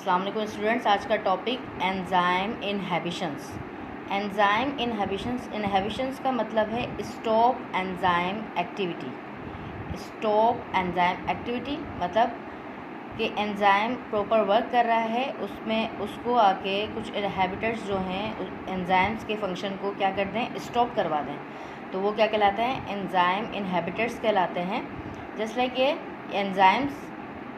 अस्सलाम वालेकुम स्टूडेंट्स। आज का topic enzyme inhibitions. Enzyme inhibitions का मतलब है stop enzyme activity. Stop enzyme activity मतलब कि एंजाइम प्रॉपर वर्क कर रहा है, उसमें उसको आके कुछ इनहिबिटर्स जो हैं एंजाइम्स के फंक्शन को क्या कर दें, स्टॉप करवा दें, तो वो क्या कहलाते हैं, एंजाइम इनहिबिटर्स कहलाते हैं। जस्ट लाइक ये एंजाइम्स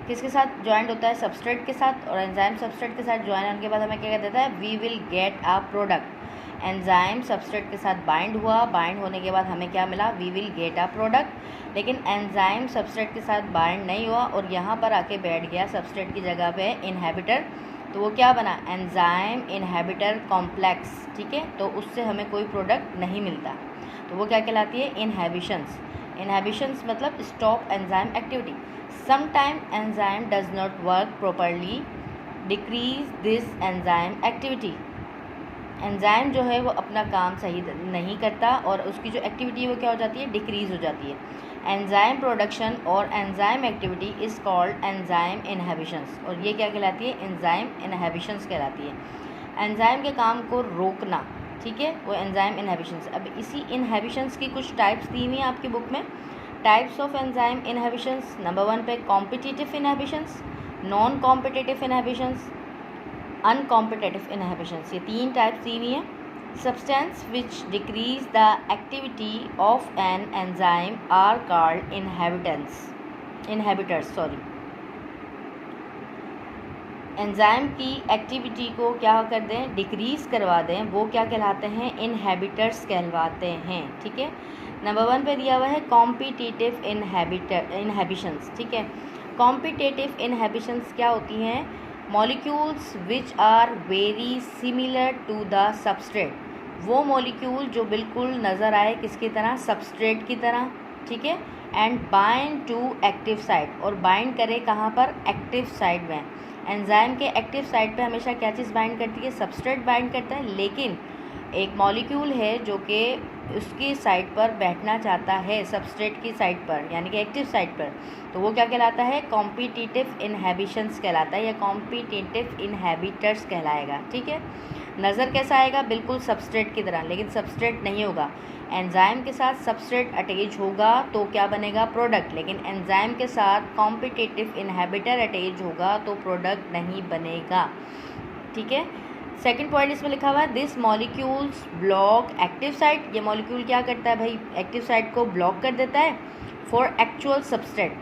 किसके साथ ज्वाइंट होता है, सबस्ट्रेट के साथ, और एंजाइम सबस्ट्रेट के साथ ज्वाइन होने के बाद हमें क्या कह देता है, we will get a product. Enzyme substrate के साथ बाइंड हुआ, बाइंड होने के बाद हमें क्या मिला, we will get a product. लेकिन एंजाइम सबस्ट्रेट के साथ बाइंड नहीं हुआ और यहाँ पर आके बैठ गया सबस्ट्रेट की जगह पे इनहिबिटर, तो वो क्या बना, एंजाइम इनहिबिटर कॉम्प्लेक्स। ठीक है, तो उससे हमें कोई प्रोडक्ट नहीं मिलता, तो वो क्या कहलाती है, इनहिबिशंस। इनहिबिशंस मतलब stop enzyme activity. Sometimes enzyme does not work properly, decrease this enzyme activity। Enzyme जो है वो अपना काम सही नहीं करता और उसकी जो एक्टिविटी है वो क्या हो जाती है, डिक्रीज़ हो जाती है। एंजाइम प्रोडक्शन और enzyme activity is called enzyme inhibitions, और ये क्या कहलाती है, एंजाइम इनहिबिशंस कहलाती है। एंजाइम के काम को रोकना, ठीक है, वो एंजाइम इनहिबिशंस। अब इसी इनहिबिशंस की कुछ टाइप्स दी हुई हैं आपकी बुक में। Types of enzyme inhibitions, number 1 पे competitive inhibitions, non competitive inhibitions, uncompetitive inhibitions, ये 3 टाइप्स दी हुई हैं। Substances which decrease the activity of an enzyme are called inhibitors. Enzyme की एक्टिविटी को क्या कर दें, डिक्रीज़ करवा दें, वो क्या कहलाते हैं, इनहिबिटर्स कहलवाते हैं। ठीक है, नंबर 1 पे दिया हुआ है कॉम्पिटिटिव इनहिबिशंस। ठीक है, कॉम्पिटिटिव इनहिबिशंस क्या होती हैं, molecules which are very similar to the substrate. वो मॉलिक्यूल जो बिल्कुल नज़र आए किसकी तरह, सबस्ट्रेट की तरह। ठीक है, and bind to active site, और बाइंड करे कहाँ पर, एक्टिव साइट में। एंजाइम के एक्टिव साइट पे हमेशा क्या चीज़ बाइंड करती है, सबस्ट्रेट बाइंड करता है, लेकिन एक मॉलिक्यूल है जो कि उसकी साइट पर बैठना चाहता है, सबस्ट्रेट की साइट पर, यानी कि एक्टिव साइट पर, तो वो क्या कहलाता है, कॉम्पिटिटिव इनहिबिशंस कहलाता है, या कॉम्पिटिटिव इनहिबिटर्स कहलाएगा। ठीक है, नज़र कैसा आएगा, बिल्कुल सबस्ट्रेट की तरह, लेकिन सबस्ट्रेट नहीं होगा। एंजाइम के साथ सबस्ट्रेट अटैच होगा तो क्या बनेगा, प्रोडक्ट, लेकिन एंजाइम के साथ कॉम्पिटिटिव इनहिबिटर अटैच होगा तो प्रोडक्ट नहीं बनेगा। ठीक है, सेकंड पॉइंट इसमें लिखा हुआ है this molecules block active site. ये मॉलिक्यूल क्या करता है भाई, एक्टिव साइट को ब्लॉक कर देता है फॉर एक्चुअल सबस्ट्रेट।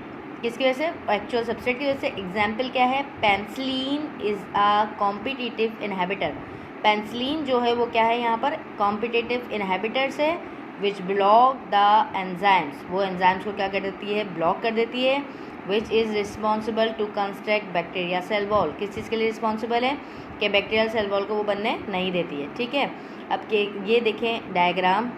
किसकी वजह से, एक्चुअल सबस्ट्रेट की वजह से। एग्जाम्पल क्या है, penicillin is a competitive inhibitor. Penicillin जो है वो क्या है, यहाँ पर कॉम्पिटिटिव इनहिबिटर से विच ब्लॉक द एंजाइम्स, वो एंजाइम्स को क्या कर देती है, ब्लॉक कर देती है। Which is responsible to construct bacteria cell wall, किस चीज़ के लिए रिस्पॉन्सिबल है, कि बैक्टीरियल सेल वॉल को वो बनने नहीं देती है। ठीक है, अब के ये देखें डायग्राम,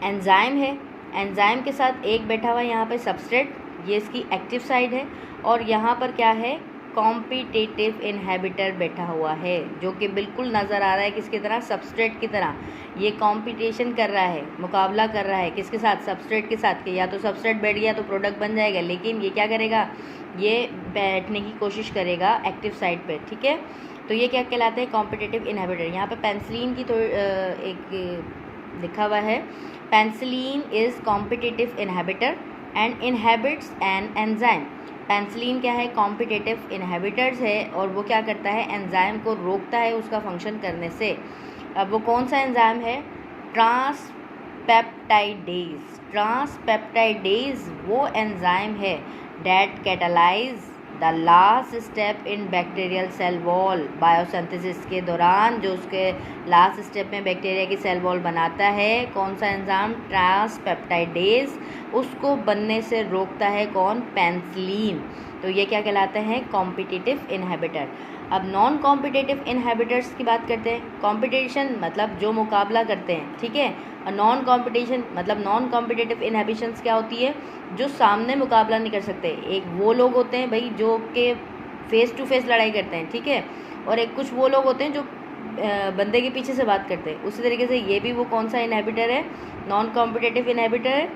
एंजाइम है, एंजाइम के साथ एक बैठा हुआ है यहाँ पे सबस्ट्रेट, ये इसकी एक्टिव साइड है, और यहाँ पर क्या है, कॉम्पिटिटिव इनहिबिटर बैठा हुआ है जो कि बिल्कुल नज़र आ रहा है किसकी तरह, सबस्ट्रेट की तरह। ये कंपटीशन कर रहा है, मुकाबला कर रहा है किसके साथ, सबस्ट्रेट के साथ, कि या तो सबस्ट्रेट बैठ गया तो प्रोडक्ट बन जाएगा, लेकिन ये क्या करेगा, ये बैठने की कोशिश करेगा एक्टिव साइट पे। ठीक है, तो ये क्या कहलाते हैं, कॉम्पिटिटिव इनहिबिटर। यहाँ पे पेंसिलिन की तो एक लिखा हुआ है, penicillin is competitive inhibitor and inhibits an enzyme. Penicillin क्या है, कॉम्पिटिटिव इनहिबिटर्स है, और वो क्या करता है, एंजाइम को रोकता है उसका फंक्शन करने से। अब वो कौन सा एंजाइम है, ट्रांसपेप्टाइडेज। ट्रांसपेप्टाइडेज वो एंजाइम है that catalyse the last step in bacterial cell wall biosynthesis के दौरान, जो उसके लास्ट स्टेप में बैक्टीरिया की सेल वॉल बनाता है, कौन सा एंजाइम, ट्रांसपेप्टाइडेज, उसको बनने से रोकता है कौन, पेंसिलिन। तो ये क्या कहलाते हैं, कॉम्पिटिटिव इनहिबिटर। अब नॉन कॉम्पिटिटिव इनहिबिटर्स की बात करते हैं। कॉम्पिटिशन मतलब जो मुकाबला करते हैं, ठीक है, और नॉन कॉम्पिटिशन मतलब नॉन कॉम्पिटिटिव इनहिबिशंस क्या होती है, जो सामने मुकाबला नहीं कर सकते। एक वो लोग होते हैं भाई जो कि फेस टू फेस लड़ाई करते हैं, ठीक है, और एक कुछ वो लोग होते हैं जो बंदे के पीछे से बात करते हैं। उसी तरीके से ये भी वो कौन सा इनहिबिटर है, नॉन कॉम्पिटिटिव इनहिबिटर है।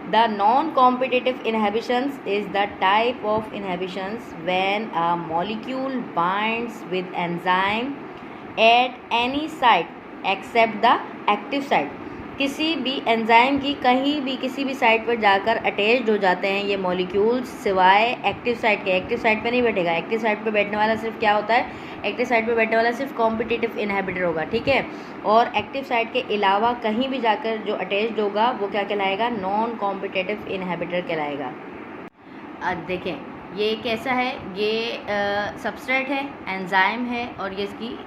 The non-competitive inhibitions is the type of inhibitions when a molecule binds with enzyme at any site except the active site. किसी भी एंजाइम की कहीं भी किसी भी साइट पर जाकर अटैच्ड हो जाते हैं ये मॉलिक्यूल्स, सिवाय एक्टिव साइट के। एक्टिव साइट पे नहीं बैठेगा, एक्टिव साइट पे बैठने वाला सिर्फ क्या होता है, एक्टिव साइट पे बैठने वाला सिर्फ कॉम्पिटिटिव इनहिबिटर होगा, ठीक है। और एक्टिव साइट के अलावा कहीं भी जाकर जो अटैच्ड होगा वो क्या कहलाएगा, नॉन कॉम्पिटिटिव इनहिबिटर कहलाएगा। अब देखें ये कैसा है, ये सबस्ट्रेट है, एंजाइम है और ये इसकी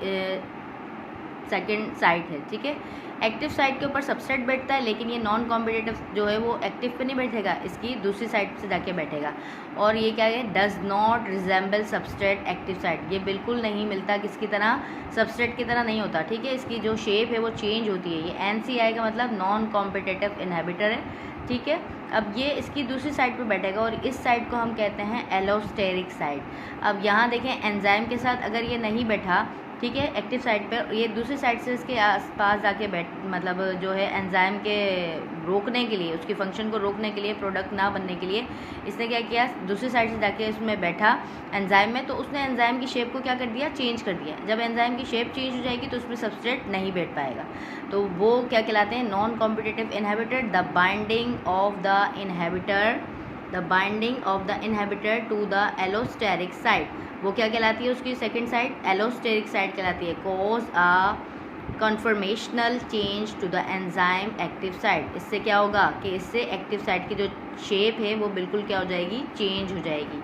सेकेंड साइट है, ठीक है। एक्टिव साइट के ऊपर सबस्ट्रेट बैठता है, लेकिन ये नॉन कॉम्पिटिटिव जो है वो एक्टिव पे नहीं बैठेगा, इसकी दूसरी साइड से जाके बैठेगा। और ये क्या है, does not resemble substrate active site, ये बिल्कुल नहीं मिलता किसकी तरह, सबस्ट्रेट की तरह नहीं होता, ठीक है। इसकी जो शेप है वो चेंज होती है। ये NCI का मतलब नॉन कॉम्पिटिटिव इनहिबिटर है, ठीक है। अब ये इसकी दूसरी साइड पे बैठेगा और इस साइड को हम कहते हैं एलोस्टेरिक साइड। अब यहाँ देखें एंजाइम के साथ अगर ये नहीं बैठा, ठीक है, एक्टिव साइड पर, ये दूसरी साइड से इसके आसपास जाके मतलब जो है एंजाइम के रोकने के लिए, उसकी फंक्शन को रोकने के लिए, प्रोडक्ट ना बनने के लिए इसने क्या किया, दूसरी साइड से जाके इसमें बैठा एंजाइम में, तो उसने एंजाइम की शेप को क्या कर दिया, चेंज कर दिया। जब एंजाइम की शेप चेंज हो जाएगी तो उसमें सबस्ट्रेट नहीं बैठ पाएगा, तो वो क्या कहलाते हैं, non competitive inhibitor. The binding of the inhibitor to the allosteric site, वो क्या कहलाती है, उसकी सेकंड साइड एलोस्टेरिक साइड कहलाती है। Cause a conformational change to the enzyme active site, इससे क्या होगा कि इससे एक्टिव साइट की जो शेप है वो बिल्कुल क्या हो जाएगी, चेंज हो जाएगी।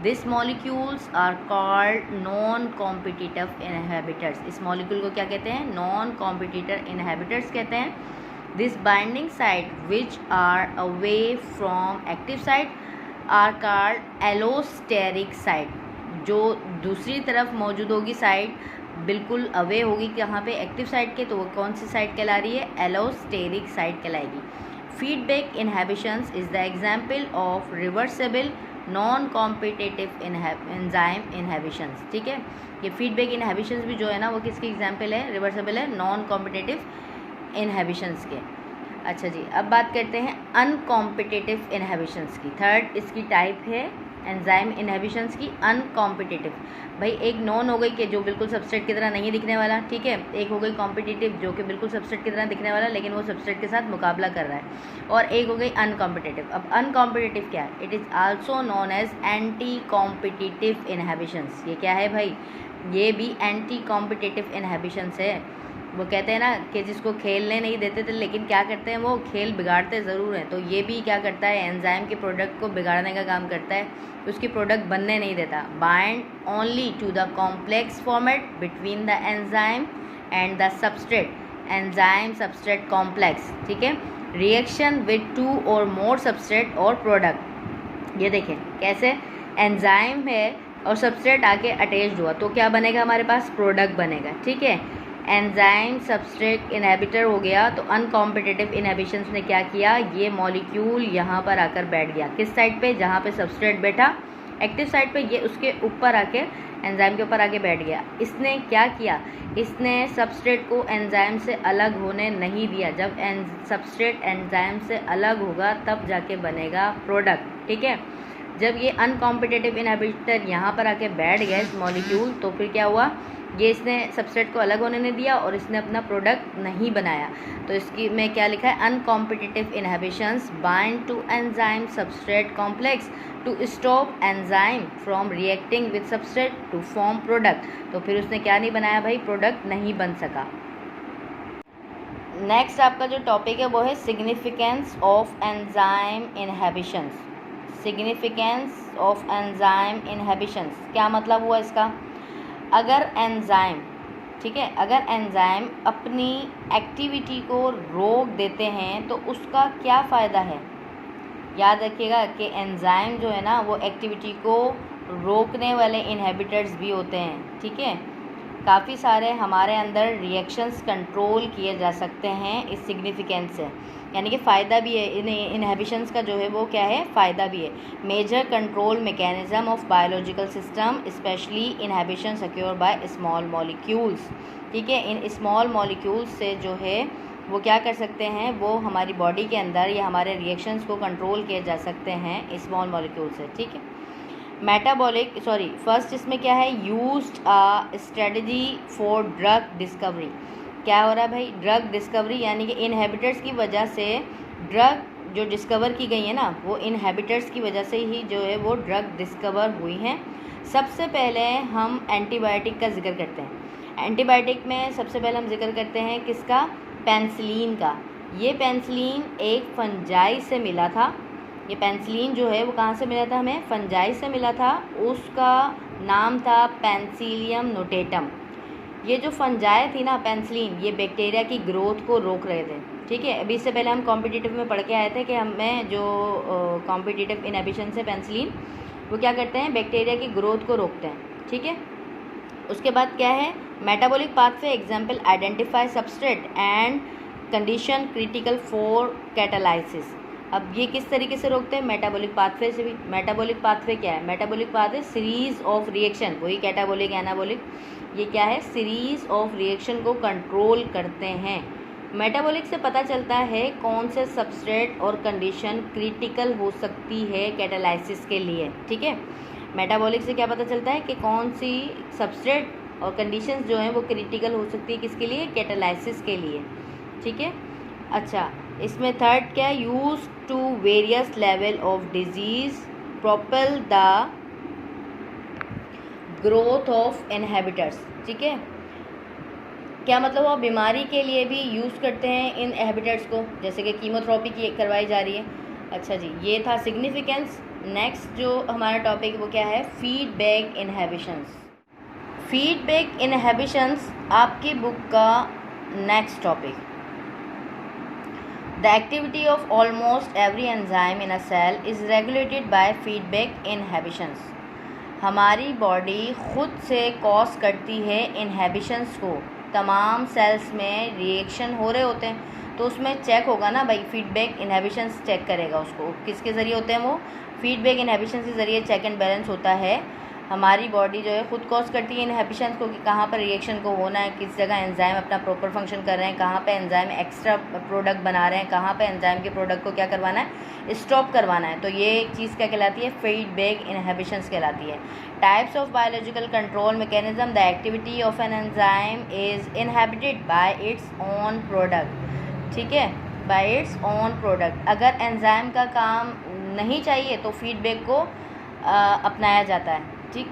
This molecules are called non competitive inhibitors, इस मॉलिक्यूल को क्या कहते हैं, नॉन कॉम्पिटिटर इनहिबिटर्स कहते हैं। This binding site which are away from active site are called allosteric site, जो दूसरी तरफ मौजूद होगी साइड, बिल्कुल अवे होगी यहाँ पे एक्टिव साइड के, तो वो कौन सी साइड कहला रही है, एलोस्टेरिक साइड कहलाएगी। Feedback inhibitions is the example of reversible non competitive enzyme inhibitions, ठीक है। ये फीडबैक इनहिबिशंस भी जो है ना वो किसकी एग्जाम्पल है, रिवर्सिबल है, नॉन कॉम्पिटिटिव इनहिबिशंस के। अच्छा जी, अब बात करते हैं अनकॉम्पिटिटिव इनहिबिशंस की। थर्ड इसकी टाइप है एंजाइम इनहिबिशंस की अनकॉम्पिटिटिव। भाई एक नॉन हो गई कि जो बिल्कुल सबस्ट्रेट की तरह नहीं दिखने वाला, ठीक है, एक हो गई कॉम्पिटिटिव जो कि बिल्कुल सबस्ट्रेट की तरह दिखने वाला लेकिन वो सबस्ट्रेट के साथ मुकाबला कर रहा है, और एक हो गई अनकॉम्पिटिटिव। अब अनकॉम्पिटिटिव क्या है, it is also known as anti competitive inhibitions. ये क्या है भाई, ये भी एंटी कॉम्पिटिटिव इनहिबिशंस है। वो कहते हैं ना कि जिसको खेलने नहीं देते थे लेकिन क्या करते हैं, वो खेल बिगाड़ते ज़रूर हैं, तो ये भी क्या करता है, एंजाइम के प्रोडक्ट को बिगाड़ने का काम करता है, उसकी प्रोडक्ट बनने नहीं देता। Bind only to the complex format between the enzyme and the substrate, enzyme substrate complex, ठीक है। रिएक्शन विद 2 और मोर सबस्ट्रेट और प्रोडक्ट, ये देखें कैसे, एंजाइम है और सबस्ट्रेट आके अटैच्ड हुआ तो क्या बनेगा, हमारे पास प्रोडक्ट बनेगा, ठीक है। एंजाइम सबस्ट्रेट इनहिबिटर हो गया, तो अनकॉम्पिटिटिव इनहिबिशंस ने क्या किया, ये मॉलिक्यूल यहाँ पर आकर बैठ गया, किस साइड पे, जहाँ पे सबस्ट्रेट बैठा एक्टिव साइड पे, ये उसके ऊपर आके एंजाइम के ऊपर आके बैठ गया। इसने क्या किया, इसने सबस्ट्रेट को एंजाइम से अलग होने नहीं दिया। जब सबस्ट्रेट एंजाइम से अलग होगा तब जाके बनेगा प्रोडक्ट, ठीक है। जब ये अनकॉम्पिटिटिव इनहिबिटर यहाँ पर आके बैठ गया इस मॉलिक्यूल, तो फिर क्या हुआ, ये इसने सबस्ट्रेट को अलग होने नहीं दिया और इसने अपना प्रोडक्ट नहीं बनाया। तो इसकी में क्या लिखा है, uncompetitive inhibitions bind to enzyme substrate complex to stop enzyme from reacting with substrate to form product. तो फिर उसने क्या नहीं बनाया भाई, प्रोडक्ट नहीं बन सका। नेक्स्ट आपका जो टॉपिक है वो है significance of enzyme inhibitions. Significance of enzyme inhibitions क्या मतलब हुआ इसका, अगर एंजाइम, ठीक है, अगर एंजाइम अपनी एक्टिविटी को रोक देते हैं तो उसका क्या फ़ायदा है। याद रखिएगा कि एंजाइम जो है ना वो एक्टिविटी को रोकने वाले इनहिबिटर्स भी होते हैं, ठीक है। काफ़ी सारे हमारे अंदर रिएक्शंस कंट्रोल किए जा सकते हैं इस सिग्निफिकेंस से, यानी कि फ़ायदा भी है, इन इनहिबिशंस का जो है वो क्या है, फ़ायदा भी है। Major control mechanism of biological system specially inhibition secure by small molecules, ठीक है। इन स्मॉल मॉलिक्यूल्स से जो है वो क्या कर सकते हैं, वो हमारी बॉडी के अंदर या हमारे रिएक्शंस को कंट्रोल किए जा सकते हैं स्मॉल मॉलिक्यूल से, ठीक है। मेटाबॉलिक फर्स्ट इसमें क्या है, used a strategy for drug discovery. क्या हो रहा है भाई, ड्रग डिस्कवरी, यानी कि इनहेबिटर्स की वजह से ड्रग जो डिस्कवर की गई है ना, वो इनहेबिटर्स की वजह से ही जो है वो ड्रग डिस्कवर हुई हैं। सबसे पहले हम एंटीबायोटिक का जिक्र करते हैं। एंटीबायोटिक में सबसे पहले हम जिक्र करते हैं किसका, पेनिसिलिन का। ये पेनिसिलिन एक फंजाई से मिला था। ये पेनिसिलिन जो है वो कहाँ से मिला था, हमें फंजाई से मिला था। उसका नाम था पेनिसिलियम नोटेटम। ये जो फंजाई थी ना पेनिसिलिन, ये बैक्टीरिया की ग्रोथ को रोक रहे थे, ठीक है। अभी इससे पहले हम कॉम्पिटिटिव में पढ़ के आए थे कि हमें जो कॉम्पिटिटिव इनहिबिशन से पेनिसिलिन वो क्या करते हैं, बैक्टीरिया की ग्रोथ को रोकते हैं, ठीक है। उसके बाद क्या है, metabolic pathway example identify substrate and condition critical for catalysis. अब ये किस तरीके से रोकते हैं, मेटाबॉलिक पाथवे से भी। मेटाबॉलिक पाथवे क्या है, metabolic pathway series of reaction, वही कैटाबॉलिक एनाबॉलिक, ये क्या है, सीरीज ऑफ रिएक्शन को कंट्रोल करते हैं। मेटाबॉलिक से पता चलता है कौन से सबस्ट्रेट और कंडीशन क्रिटिकल हो सकती है कैटालाइसिस के लिए, ठीक है। मेटाबॉलिक से क्या पता चलता है कि कौन सी सबस्ट्रेट और कंडीशंस जो हैं वो क्रिटिकल हो सकती है किसके लिए, कैटालाइसिस के लिए, ठीक है। अच्छा, इसमें थर्ड क्या है, use to various level of disease propel the growth of inhibitors, ठीक है। क्या मतलब, वो बीमारी के लिए भी यूज़ करते हैं इन इनहिबिटर्स को, जैसे कि कीमोथेरेपी की करवाई जा रही है। अच्छा जी, ये था सिग्निफिकेंस। नेक्स्ट जो हमारा टॉपिक वो क्या है, फीडबैक इनहिबिशंस। फीडबैक इनहिबिशंस आपकी बुक का next topic. The activity of almost every enzyme in a cell is regulated by feedback inhibitions. हमारी बॉडी खुद से कॉज करती है इनहिबिशंस को। तमाम सेल्स में रिएक्शन हो रहे होते हैं तो उसमें चेक होगा ना भाई, फीडबैक इनहिबिशंस चेक करेगा उसको। किसके ज़रिए होते हैं वो, फीडबैक इनहिबिशन के ज़रिए चेक एंड बैलेंस होता है। हमारी बॉडी जो है खुद कॉज करती है इनहिबिशंस को कि कहाँ पर रिएक्शन को होना है, किस जगह एंजाइम अपना प्रॉपर फंक्शन कर रहे हैं, कहाँ पे एंजाइम एक्स्ट्रा प्रोडक्ट बना रहे हैं, कहाँ पे एंजाइम के प्रोडक्ट को क्या करवाना है, स्टॉप करवाना है। तो ये एक चीज़ क्या कहलाती है, फीडबैक इनहिबिशंस कहलाती है। Types of biological control mechanism, the activity of an enzyme is inhibited by its own product, ठीक है, बाय इट्स ओन प्रोडक्ट। अगर एंजाइम का काम नहीं चाहिए तो फीडबैक को अपनाया जाता है, ठीक।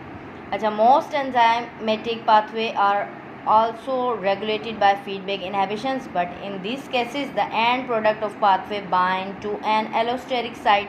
अच्छा, most enzymatic pathway are also regulated by feedback inhibitions, but in these cases the end product of pathway bind to an allosteric site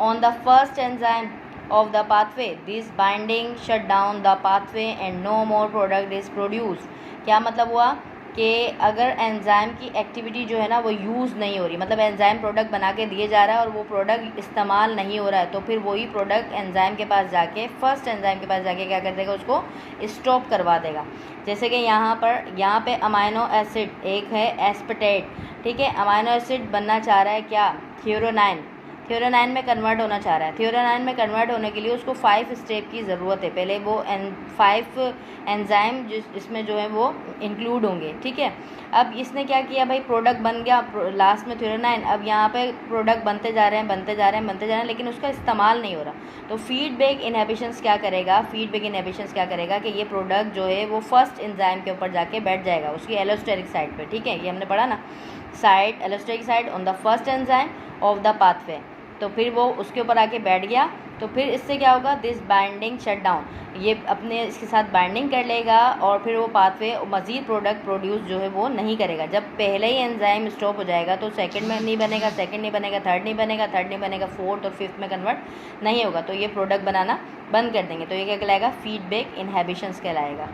on the first enzyme of the pathway. This binding shut down the pathway and no more product is produced. क्या मतलब हुआ कि अगर enzyme की activity जो है ना वो यूज़ नहीं हो रही, मतलब एंजाइम प्रोडक्ट बना के दिए जा रहा है और वो प्रोडक्ट इस्तेमाल नहीं हो रहा है, तो फिर वही प्रोडक्ट एंजाइम के पास जाके, फर्स्ट एंजाइम के पास जाके क्या कर देगा, उसको स्टॉप करवा देगा। जैसे कि यहाँ पे अमाइनो एसिड एक है एस्पेटेट, ठीक है। अमाइनो एसिड बनना चाह रहा है क्या, थ्योरोनाइन में कन्वर्ट होना चाह रहा है। थ्योरोनाइन में कन्वर्ट होने के लिए उसको 5 स्टेप की ज़रूरत है। पहले वो 5 एंजाइम जिसमें जो है वो इंक्लूड होंगे, ठीक है। अब इसने क्या किया भाई, प्रोडक्ट बन गया लास्ट में थ्योरोनाइन। अब यहाँ पे प्रोडक्ट बनते जा रहे हैं लेकिन उसका इस्तेमाल नहीं हो रहा। तो फीडबैक इनहिबिशंस क्या करेगा, कि ये प्रोडक्ट जो है वो फर्स्ट एंजाइम के ऊपर जाके बैठ जाएगा, उसकी एलोस्टेरिक साइट पे, ठीक है। ये हमने पढ़ा ना, site, allosteric site on the first enzyme of the pathway. तो फिर वो उसके ऊपर आके बैठ गया, तो फिर इससे क्या होगा, दिस बाइंडिंग शट डाउन, ये अपने इसके साथ बाइंडिंग कर लेगा और फिर वो पाथवे मज़ीद प्रोडक्ट प्रोड्यूस जो है वो नहीं करेगा। जब पहले ही एंजाइम स्टॉप हो जाएगा तो सेकंड में नहीं बनेगा, थर्ड नहीं बनेगा, फोर्थ और फिफ्थ में कन्वर्ट नहीं होगा, तो ये प्रोडक्ट बनाना बंद कर देंगे। तो ये क्या कहलाएगा, फीडबैक इनहिबिशंस कहलाएगा।